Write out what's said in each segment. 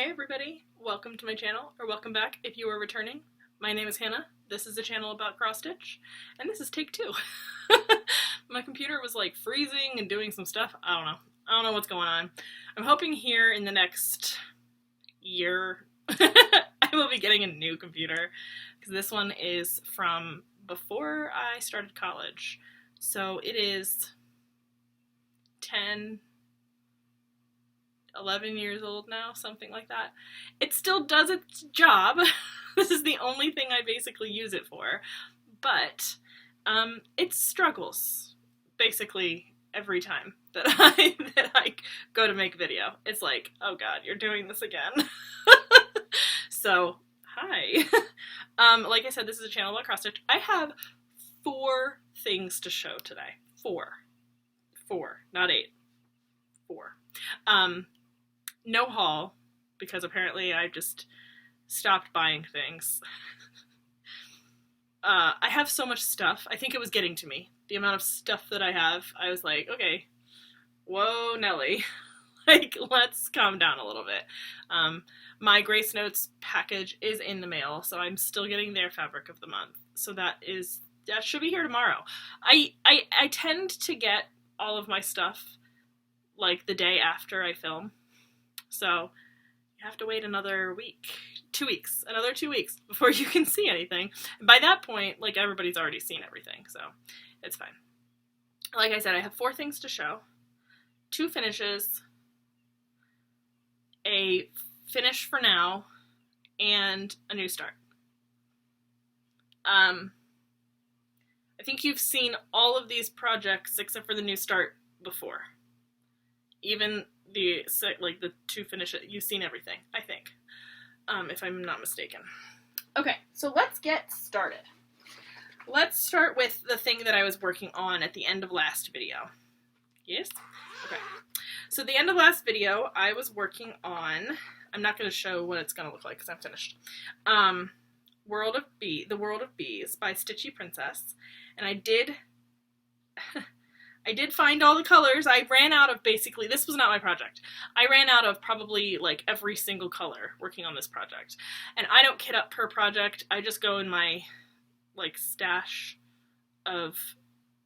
Hey everybody, welcome to my channel, or welcome back if you are returning. My name is Hannah, this is a channel about cross stitch, and this is take 2. My computer was like freezing and doing some stuff, I don't know what's going on. I'm hoping here in the next year I will be getting a new computer, because this one is from before I started college, so it is 11 years old now, something like that. It still does its job. This is the only thing I basically use it for, but it struggles basically every time that I go to make video. It's like, oh god, you're doing this again. So hi. Like I said, this is a channel about cross stitch. I have 4 things to show today. 4, not 8. 4. No haul, because apparently I just stopped buying things. I have so much stuff. I think it was getting to me. The amount of stuff that I have, I was like, okay, whoa, Nelly. Like, let's calm down a little bit. My Grace Notes package is in the mail, so I'm still getting their fabric of the month. So that should be here tomorrow. I tend to get all of my stuff like the day after I film. So you have to wait another week, 2 weeks, another 2 weeks before you can see anything. And by that point, like, everybody's already seen everything, so it's fine. Like I said, I have 4 things to show. 2 finishes, a finish for now, and a new start. I think you've seen all of these projects except for the new start before. Even the 2 finishes, you've seen everything, I think, if I'm not mistaken. Okay, so let's get started. Let's start with the thing that I was working on at the end of last video. Yes? Okay. So at the end of last video, I was working on, I'm not going to show what it's going to look like because I'm finished, The World of Bees by Stitchy Princess, and I did find all the colors. I ran out of basically, this was not my project. I ran out of probably like every single color working on this project. And I don't kit up per project. I just go in my like stash of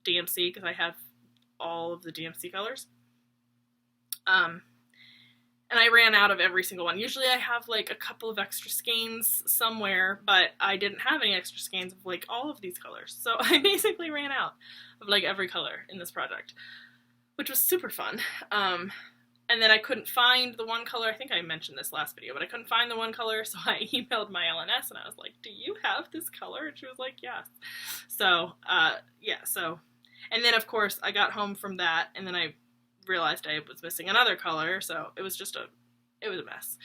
DMC because I have all of the DMC colors. And I ran out of every single one. Usually I have like a couple of extra skeins somewhere, but I didn't have any extra skeins of like all of these colors. So I basically ran out of like every color in this project, which was super fun. And then I couldn't find the one color. I think I mentioned this last video, but I couldn't find the one color, so I emailed my LNS and I was like, do you have this color? And she was like, yes. So, yeah, so, and then of course I got home from that and then I realized I was missing another color, so it was a mess.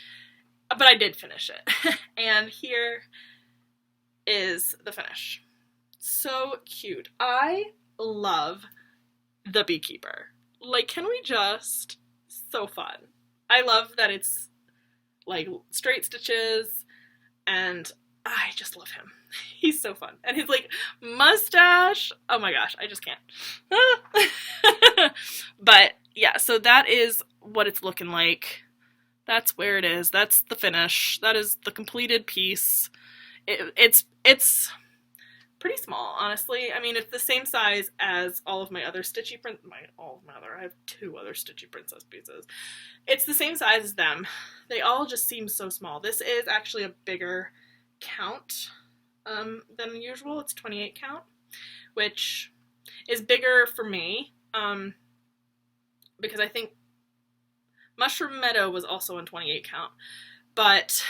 But I did finish it. And here is the finish. So cute. I love the beekeeper. Like, can we just, so fun. I love that it's like straight stitches, and I just love him. He's so fun. And his like mustache, oh my gosh, I just can't. But yeah, so that is what it's looking like. That's where it is. That's the finish. That is the completed piece. It's pretty small, honestly. I mean, it's the same size as all of my other I have 2 other Stitchy Princess pieces. It's the same size as them. They all just seem so small. This is actually a bigger count than usual. It's 28 count, which is bigger for me, because I think Mushroom Meadow was also on 28 count, but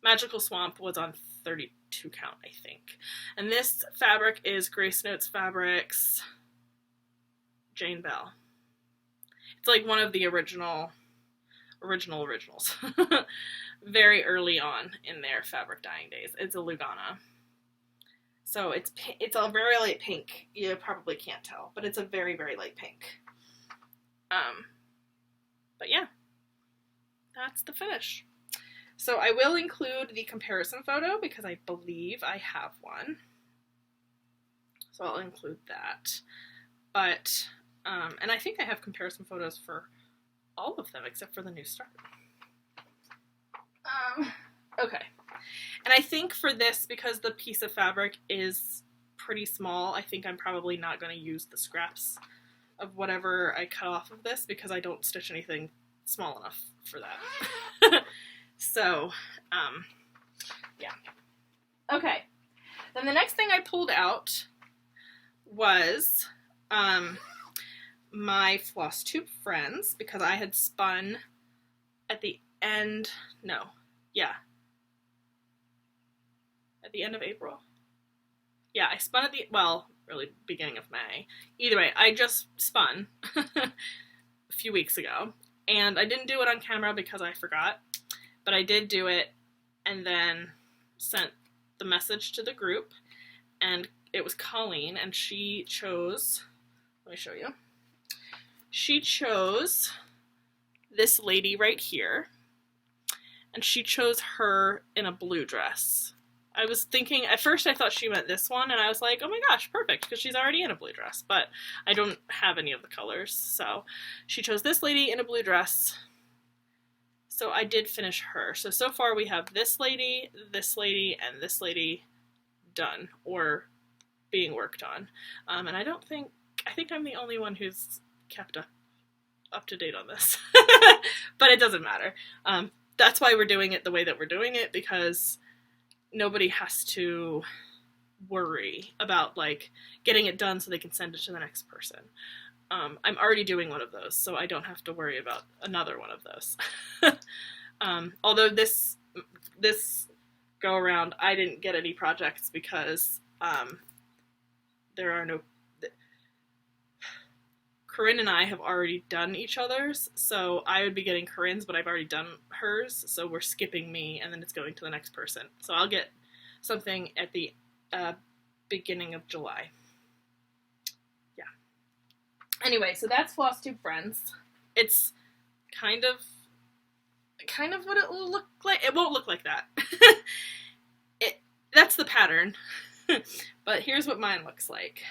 Magical Swamp was on 32 count, I think. And this fabric is Grace Notes Fabrics Jane Belle. It's like one of the originals. Very early on in their fabric dyeing days. It's a Lugana. So it's a very light pink. You probably can't tell, but it's a very, very light pink. But yeah, that's the finish. So I will include the comparison photo because I believe I have one. So I'll include that. But, and I think I have comparison photos for all of them except for the new start. Okay. And I think for this, because the piece of fabric is pretty small, I think I'm probably not going to use the scraps of whatever I cut off of this because I don't stitch anything small enough for that. So, yeah. Okay. Then the next thing I pulled out was my Flosstube Friends, because I had spun at the end, at the end of April. Yeah, I spun at the, well, really beginning of May. Either way, I just spun a few weeks ago, and I didn't do it on camera because I forgot, but I did do it and then sent the message to the group, and it was Colleen, and she chose, let me show you, she chose this lady right here, and she chose her in a blue dress. I was thinking, at first I thought she meant this one, and I was like, oh my gosh, perfect, because she's already in a blue dress, but I don't have any of the colors, so she chose this lady in a blue dress, so I did finish her. So far we have this lady, and this lady done, or being worked on, and I think I'm the only one who's kept up to date on this, but it doesn't matter. That's why we're doing it the way that we're doing it, because nobody has to worry about like getting it done so they can send it to the next person. I'm already doing one of those, so I don't have to worry about another one of those. Although this go around, I didn't get any projects because there are no... Corinne and I have already done each other's, so I would be getting Corinne's, but I've already done hers, so we're skipping me, and then it's going to the next person. So I'll get something at the beginning of July. Yeah. Anyway, so that's Flosstube Friends. It's kind of what it will look like. It won't look like that. That's the pattern. But here's what mine looks like.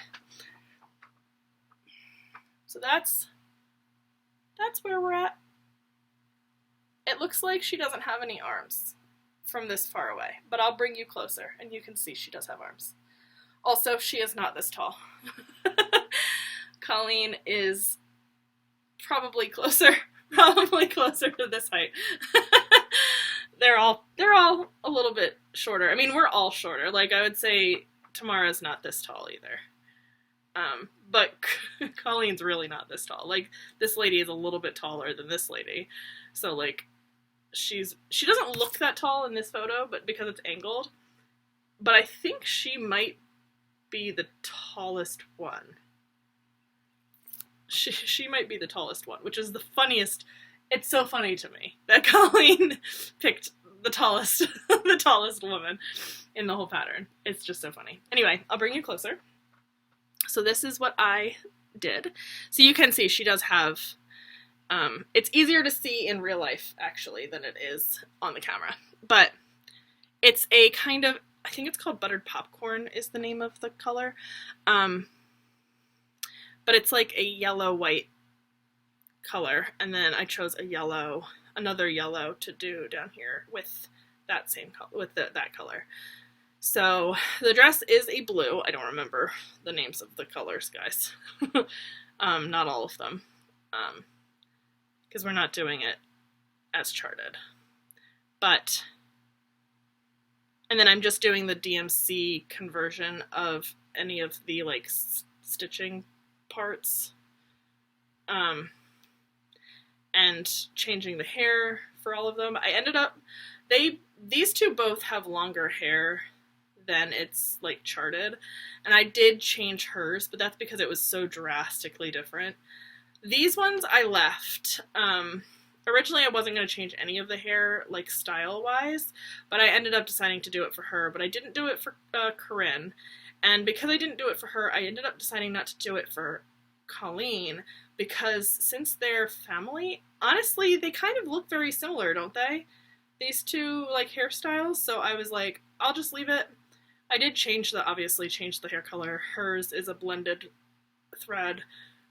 So that's where we're at. It looks like she doesn't have any arms from this far away, but I'll bring you closer and you can see she does have arms. Also, she is not this tall. Colleen is probably closer to this height. They're all a little bit shorter. I mean, we're all shorter. Like, I would say Tamara's not this tall either. But Colleen's really not this tall. Like, this lady is a little bit taller than this lady. So, like, she doesn't look that tall in this photo, but because it's angled. But I think she might be the tallest one. She might be the tallest one, which is the funniest. It's so funny to me that Colleen picked the tallest woman in the whole pattern. It's just so funny. Anyway, I'll bring you closer. So this is what I did. So you can see she does have, it's easier to see in real life, actually, than it is on the camera. But it's a kind of, I think it's called buttered popcorn is the name of the color. But it's like a yellow-white color. And then I chose another yellow to do down here with that same color, with that color. So the dress is a blue. I don't remember the names of the colors, guys. Not all of them, because we're not doing it as charted. But, and then I'm just doing the DMC conversion of any of the like stitching parts, and changing the hair for all of them. I ended up, these two both have longer hair than it's like charted, and I did change hers, but that's because it was so drastically different. These ones I left. Originally I wasn't going to change any of the hair like style wise, but I ended up deciding to do it for her, but I didn't do it for Corinne, and because I didn't do it for her, I ended up deciding not to do it for Colleen, because since they're family, honestly they kind of look very similar, don't they? These two like hairstyles, so I was like, I'll just leave it. I did obviously change the hair color. Hers is a blended thread.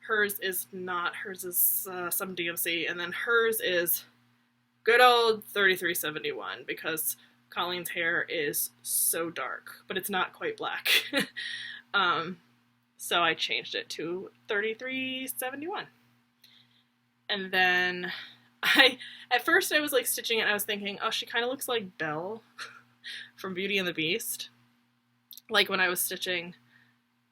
Hers is not. Hers is some DMC. And then hers is good old 3371, because Colleen's hair is so dark, but it's not quite black. So I changed it to 3371. And then at first I was like stitching it and I was thinking, oh, she kind of looks like Belle from Beauty and the Beast. Like when I was stitching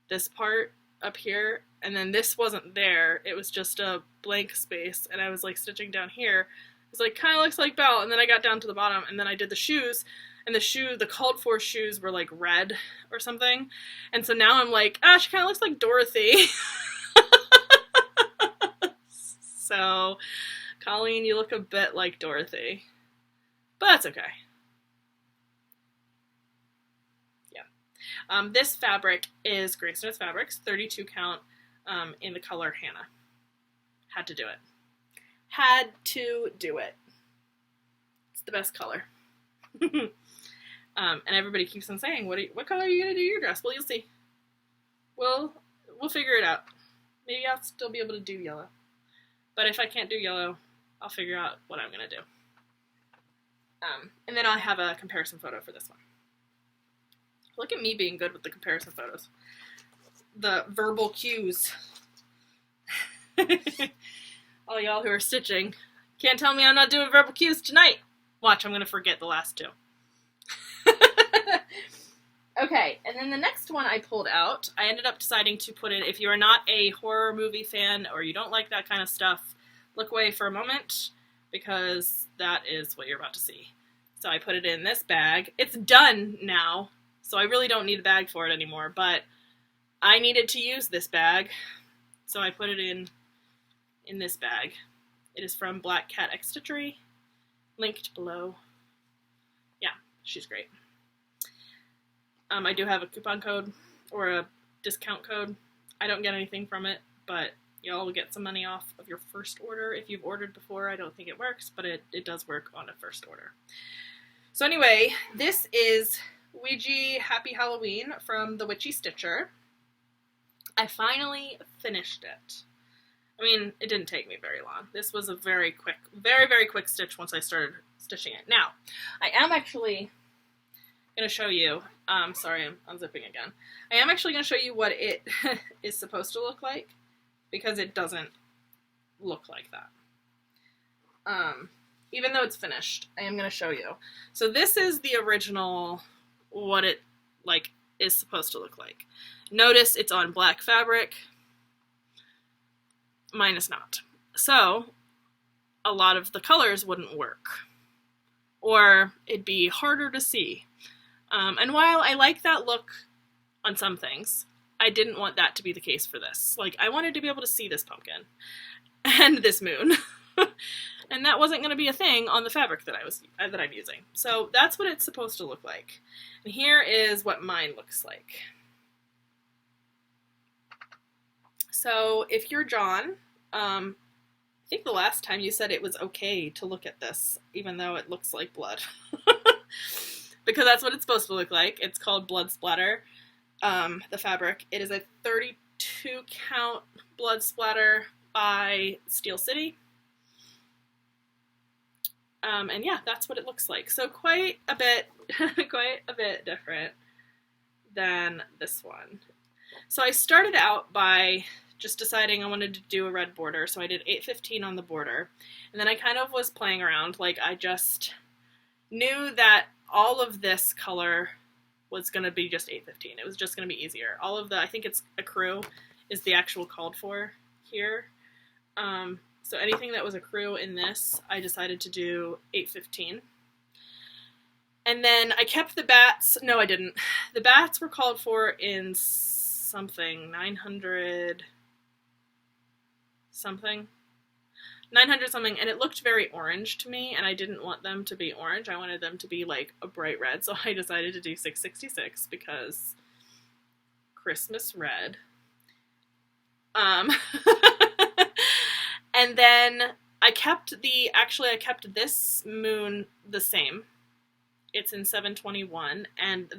this part up here, and then this wasn't there, it was just a blank space, and I was like stitching down here. It was like, kind of looks like Belle, and then I got down to the bottom, and then I did the shoes, and the called for shoes were like red or something, and so now I'm like, ah, she kind of looks like Dorothy. So, Colleen, you look a bit like Dorothy, but that's okay. Yeah. This fabric is Grace Notes Fabrics, 32 count, in the color Hannah. Had to do it. Had to do it. It's the best color. And everybody keeps on saying, what color are you going to do your dress? Well, you'll see. We'll figure it out. Maybe I'll still be able to do yellow. But if I can't do yellow, I'll figure out what I'm going to do. And then I'll have a comparison photo for this one. Look at me being good with the comparison photos. The verbal cues. All y'all who are stitching, can't tell me I'm not doing verbal cues tonight. Watch, I'm going to forget the last two. Okay, and then the next one I pulled out, I ended up deciding to put in, if you are not a horror movie fan or you don't like that kind of stuff, look away for a moment, because that is what you're about to see. So I put it in this bag. It's done now, so I really don't need a bag for it anymore, but I needed to use this bag, so I put it in this bag. It is from Black Cat X Stitchery, linked below. Yeah, she's great. I do have a coupon code, or a discount code. I don't get anything from it, but y'all will get some money off of your first order. If you've ordered before, I don't think it works, but it does work on a first order. So anyway, this is Ouija Happy Halloween from the Witchy Stitcher. I finally finished it. I mean, it didn't take me very long. This was a very quick, very, very quick stitch once I started stitching it. Now, I am actually going to show you, sorry, I'm unzipping again. I am actually going to show you what it is supposed to look like, because it doesn't look like that. Even though it's finished, I am going to show you. So this is the original, what it is supposed to look like. Notice it's on black fabric. Mine is not. So a lot of the colors wouldn't work, or it'd be harder to see. And while I like that look on some things, I didn't want that to be the case for this. Like, I wanted to be able to see this pumpkin and this moon. And that wasn't going to be a thing on the fabric that I'm using. So that's what it's supposed to look like. And here is what mine looks like. So if you're John, I think the last time you said it was okay to look at this, even though it looks like blood. Because that's what it's supposed to look like. It's called Blood Spatter, the fabric. It is a 32 count Blood Splatter by Steel City. And yeah, that's what it looks like. So quite a bit different than this one. So I started out by just deciding I wanted to do a red border, so I did 815 on the border. And then I kind of was playing around, like I just knew that all of this color was going to be just 815. It was just going to be easier. All of the, I think it's accrue, is the actual called for here. So anything that was accrue in this, I decided to do 815. And then I kept the bats. No, I didn't. The bats were called for in something, 900 something. 900 something, and it looked very orange to me, and I didn't want them to be orange. I wanted them to be like a bright red, so I decided to do 666 because Christmas red. And then I kept this moon the same. It's in 721, and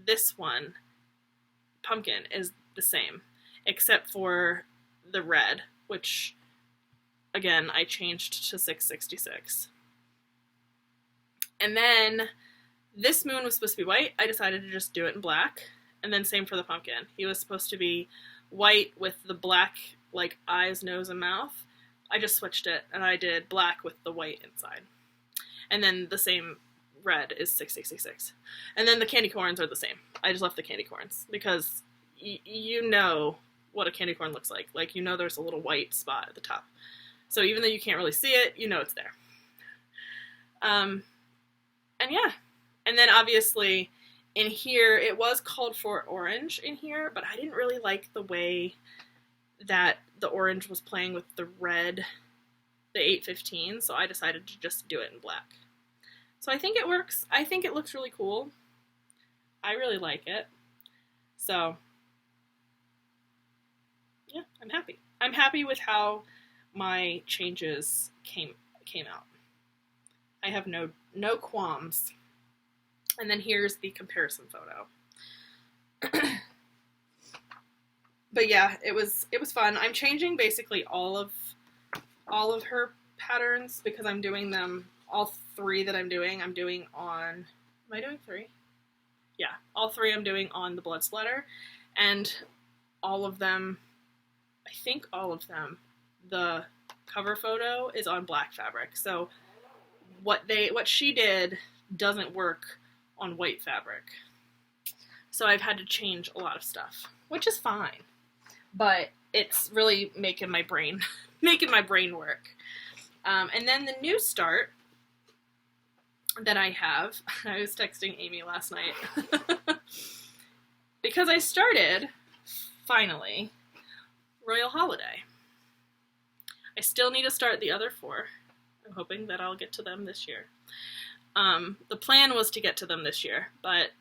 this one, pumpkin, is the same, except for the red, which again I changed to 666. And then this moon was supposed to be white. I decided to just do it in black. And then same for the pumpkin. He was supposed to be white with the black, like, eyes, nose, and mouth. I just switched it, and I did black with the white inside. And then the same red is 666. And then the candy corns are the same. I just left the candy corns because you know what a candy corn looks like. Like, you know there's a little white spot at the top. So even though you can't really see it, you know it's there. And yeah. And then obviously in here, it was called for orange in here, but I didn't really like the way that the orange was playing with the red, the 815, so I decided to just do it in black. So I think it works. I think it looks really cool. I really like it. So yeah, I'm happy. I'm happy with how my changes came out. I have no qualms. And then here's the comparison photo. But yeah, it was fun. I'm changing basically all of her patterns because I'm doing them, all three that I'm doing on, am I doing three? Yeah, all three I'm doing on the Blood Spatter, and all of them, I think all of them, the cover photo is on black fabric. So what she did doesn't work on white fabric. So I've had to change a lot of stuff, which is fine. But it's really making my brain work. And then the new start that I have, I was texting Amy last night, because I started, finally, Royal Holiday. I still need to start the other 4. I'm hoping that I'll get to them this year. The plan was to get to them this year, but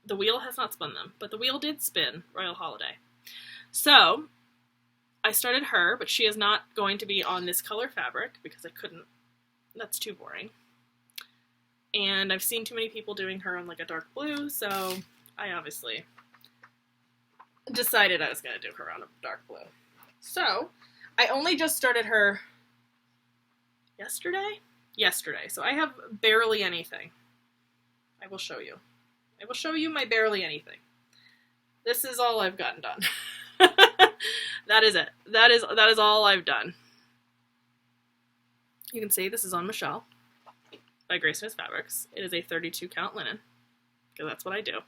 the wheel has not spun them. But the wheel did spin Royal Holiday. So I started her, but she is not going to be on this color fabric because I couldn't. That's too boring. And I've seen too many people doing her on like a dark blue, so I obviously decided I was going to do her on a dark blue. So I only just started her yesterday. So I have barely anything. I will show you. I will show you my barely anything. This is all I've gotten done. That is it. That is all I've done. You can see this is on Michelle by Grace Knits Fabrics. It is a 32 count linen because that's what I do.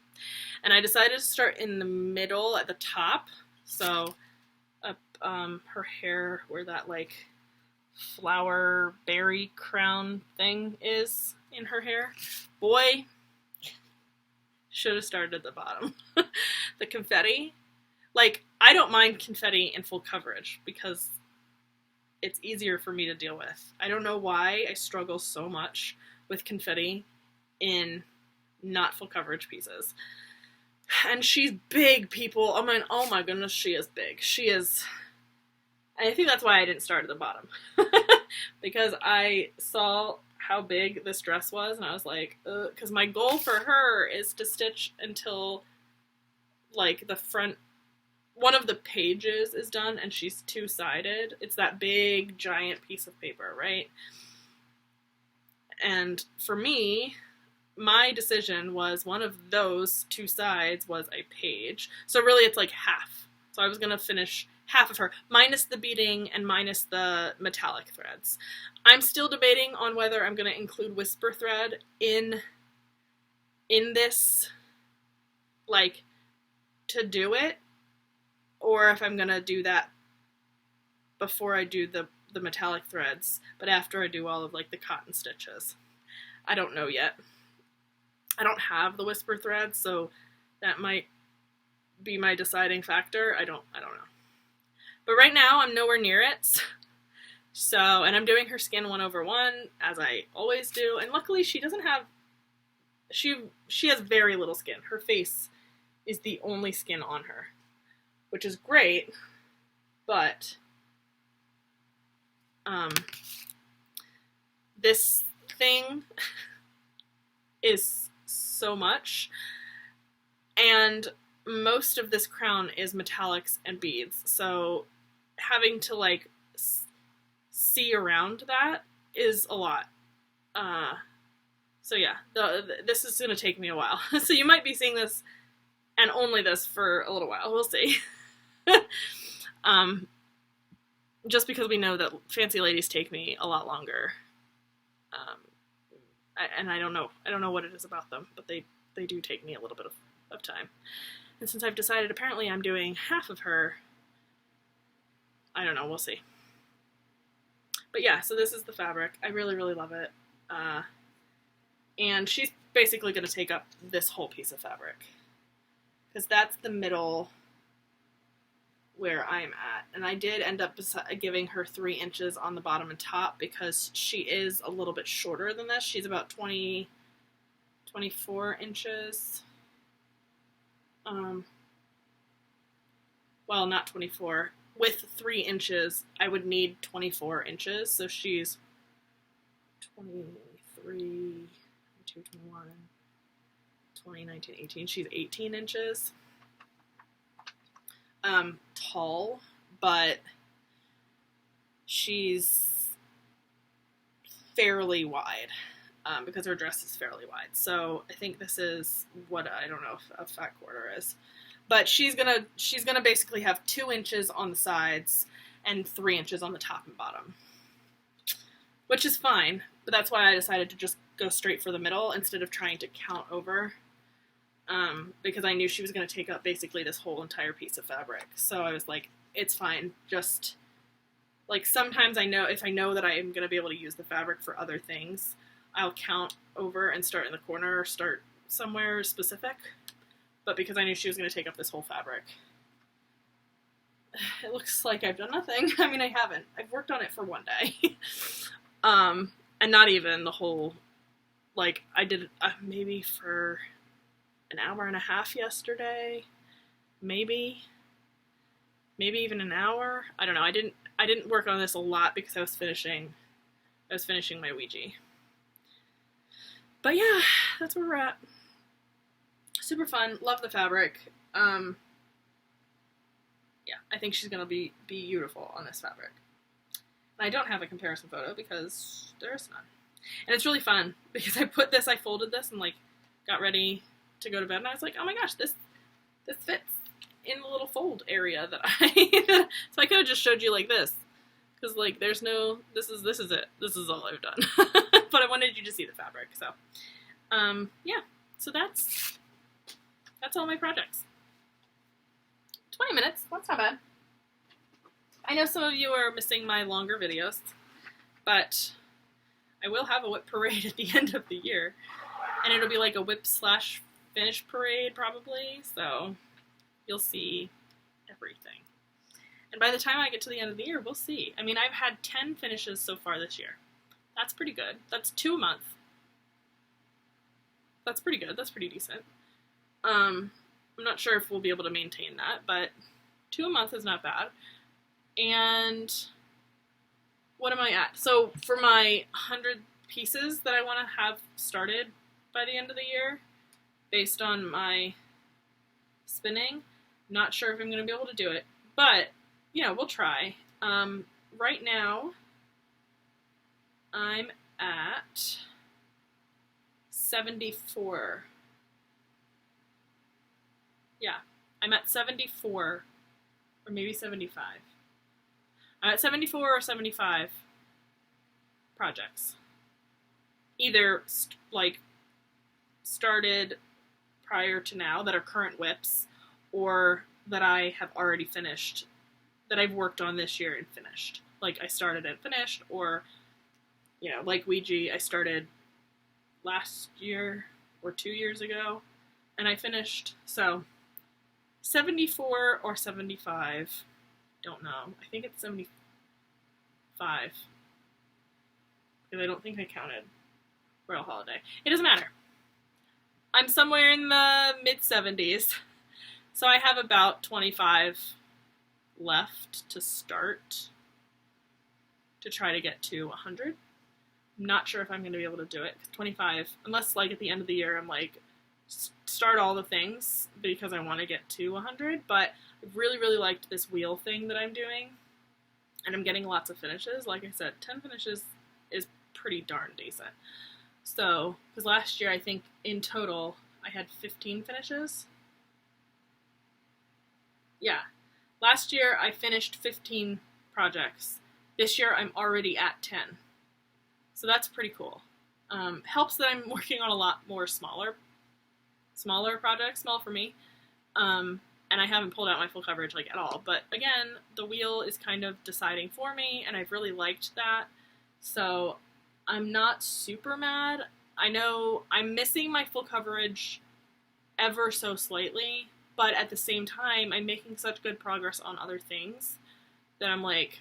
And I decided to start in the middle at the top. So her hair where that like flower berry crown thing is in her hair. Boy, should have started at the bottom. The confetti. Like, I don't mind confetti in full coverage because it's easier for me to deal with. I don't know why I struggle so much with confetti in not full coverage pieces. And she's big, people. I mean, oh my goodness, she is big. She is... And I think that's why I didn't start at the bottom. Because I saw how big this dress was, and I was like, because my goal for her is to stitch until, like, the front... One of the pages is done, and she's two-sided. It's that big, giant piece of paper, right? And for me, my decision was one of those two sides was a page. So really, it's like half. So I was going to finish half of her, minus the beading and minus the metallic threads. I'm still debating on whether I'm going to include whisper thread in this, like, to do it, or if I'm going to do that before I do the metallic threads, but after I do all of, like, the cotton stitches. I don't know yet. I don't have the whisper threads, so that might be my deciding factor. I don't know. But right now, I'm nowhere near it. So, and I'm doing her skin 1/1, as I always do. And luckily, she doesn't have... She has very little skin. Her face is the only skin on her, which is great, but this thing is so much, and most of this crown is metallics and beads, so having to, like, see around that is a lot. So yeah, this is going to take me a while. So you might be seeing this, and only this, for a little while. We'll see. Just because we know that fancy ladies take me a lot longer. And I don't know what it is about them, but they do take me a little bit of time. And since I've decided apparently I'm doing half of her, I don't know, we'll see. But yeah, so this is the fabric. I really, really love it. And she's basically going to take up this whole piece of fabric, because that's the middle where I'm at. And I did end up giving her 3 inches on the bottom and top because she is a little bit shorter than this. She's about 24 inches. Well, not 24. With 3 inches, I would need 24 inches. So she's 23, 22, 21, 20, 19, 18. She's 18 inches. Tall, but she's fairly wide, because her dress is fairly wide. So I think this is what, I don't know if a fat quarter is, but she's gonna basically have 2 inches on the sides and 3 inches on the top and bottom, which is fine, but that's why I decided to just go straight for the middle instead of trying to count over. Because I knew she was going to take up basically this whole entire piece of fabric. So I was like, it's fine. Just, like, sometimes if I know that I am going to be able to use the fabric for other things, I'll count over and start in the corner or start somewhere specific. But because I knew she was going to take up this whole fabric, it looks like I've done nothing. I mean, I haven't. I've worked on it for one day. And not even the whole, like, I did maybe for an hour and a half yesterday, maybe even an hour. I don't know. I didn't work on this a lot because I was finishing my Ouija. But yeah, that's where we're at. Super fun. Love the fabric. Yeah, I think she's gonna be beautiful on this fabric. And I don't have a comparison photo because there's none. And it's really fun because I folded this and like got ready to go to bed, and I was like, oh my gosh, this fits in the little fold area that so I could have just showed you like this, because like there's no, this is it, this is all I've done. But I wanted you to see the fabric. So yeah, so that's all my projects. 20 minutes, that's not bad. I know some of you are missing my longer videos, but I will have a WIP parade at the end of the year, and it'll be like a WIP / finish parade probably, so you'll see everything. And by the time I get to the end of the year, we'll see. I mean, I've had 10 finishes so far this year. That's pretty good. That's 2 a month. That's pretty good. That's pretty decent. I'm not sure if we'll be able to maintain that, but 2 a month is not bad. And what am I at? So for my 100 pieces that I want to have started by the end of the year, based on my spinning, not sure if I'm going to be able to do it, but, you know, we'll try. Right now, I'm at 74. Yeah, I'm at 74, or maybe 75. I'm at 74 or 75 projects. Either, started prior to now that are current WIPs, or that I have already finished, that I've worked on this year and finished. Like, I started and finished, or, you know, like Ouija, I started last year or 2 years ago, and I finished. So, 74 or 75, don't know. I think it's 75, because I don't think I counted Royal Holiday. It doesn't matter. I'm somewhere in the mid-70s, so I have about 25 left to start to try to get to 100. I'm not sure if I'm going to be able to do it, because 25, unless like at the end of the year I'm like, start all the things because I want to get to 100, but I really, really liked this wheel thing that I'm doing, and I'm getting lots of finishes. Like I said, 10 finishes is pretty darn decent. So, because last year I think in total I had 15 finishes. Yeah. Last year I finished 15 projects. This year I'm already at 10. So that's pretty cool. Helps that I'm working on a lot more smaller projects, small for me. And I haven't pulled out my full coverage like at all. But again, the wheel is kind of deciding for me, and I've really liked that. So I'm not super mad. I know I'm missing my full coverage ever so slightly, but at the same time, I'm making such good progress on other things that I'm like,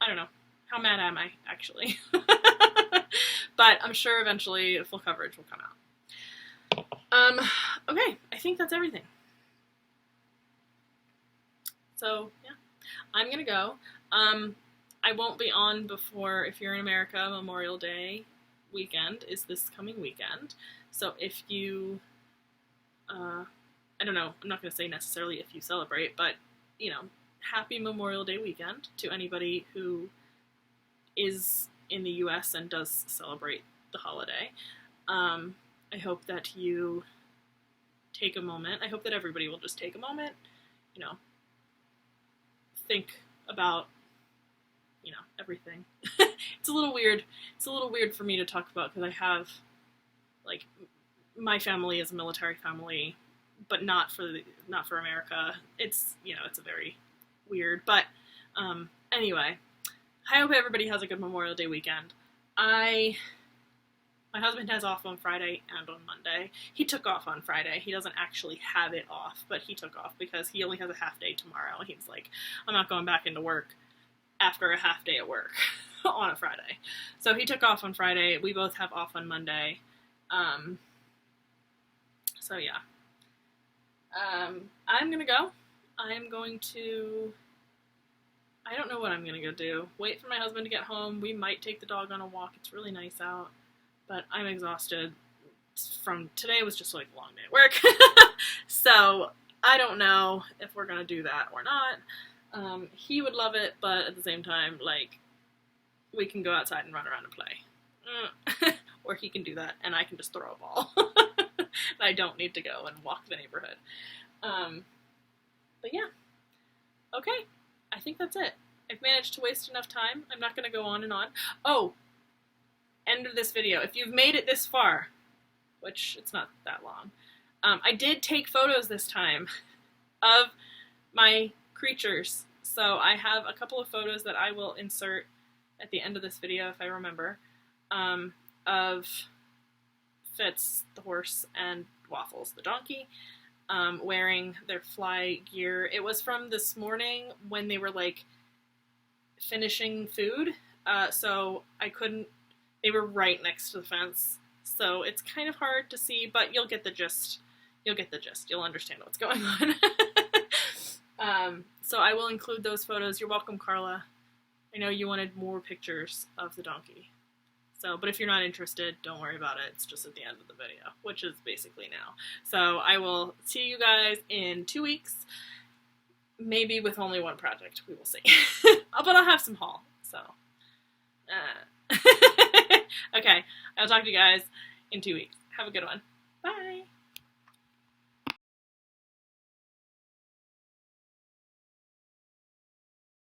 I don't know. How mad am I, actually? But I'm sure eventually full coverage will come out. Okay, I think that's everything. So, yeah, I'm gonna go. I won't be on before, if you're in America, Memorial Day weekend is this coming weekend. So if you, I don't know, I'm not gonna say necessarily if you celebrate, but, you know, happy Memorial Day weekend to anybody who is in the US and does celebrate the holiday. I hope that you take a moment. I hope that everybody will just take a moment, you know, think about, you know, everything. It's a little weird. It's a little weird for me to talk about because I have, like, my family is a military family, but not for America. It's, you know, it's a very weird. But anyway, I hope everybody has a good Memorial Day weekend. My husband has off on Friday and on Monday. He took off on Friday. He doesn't actually have it off, but he took off because he only has a half day tomorrow. He's like, I'm not going back into work after a half day at work on a Friday. So he took off on Friday. We both have off on Monday. So yeah. I'm gonna go. I'm going to, I don't know what I'm gonna go do. Wait for my husband to get home. We might take the dog on a walk. It's really nice out. But I'm exhausted from today was just like a long day at work. So I don't know if we're gonna do that or not. He would love it, but at the same time, like, we can go outside and run around and play. Or he can do that and I can just throw a ball. I don't need to go and walk the neighborhood. But yeah. Okay. I think that's it. I've managed to waste enough time. I'm not gonna go on and on. Oh! End of this video. If you've made it this far, which it's not that long, I did take photos this time of my creatures. So I have a couple of photos that I will insert at the end of this video if I remember, of Fitz, the horse, and Waffles, the donkey, wearing their fly gear. It was from this morning when they were like finishing food, so I couldn't. They were right next to the fence, so it's kind of hard to see, but you'll get the gist. You'll get the gist. You'll understand what's going on. So I will include those photos. You're welcome, Carla. I know you wanted more pictures of the donkey. So, but if you're not interested, don't worry about it. It's just at the end of the video, which is basically now. So I will see you guys in 2 weeks, maybe with only one project. We will see. But I'll have some haul, so. Okay, I'll talk to you guys in 2 weeks. Have a good one. Bye!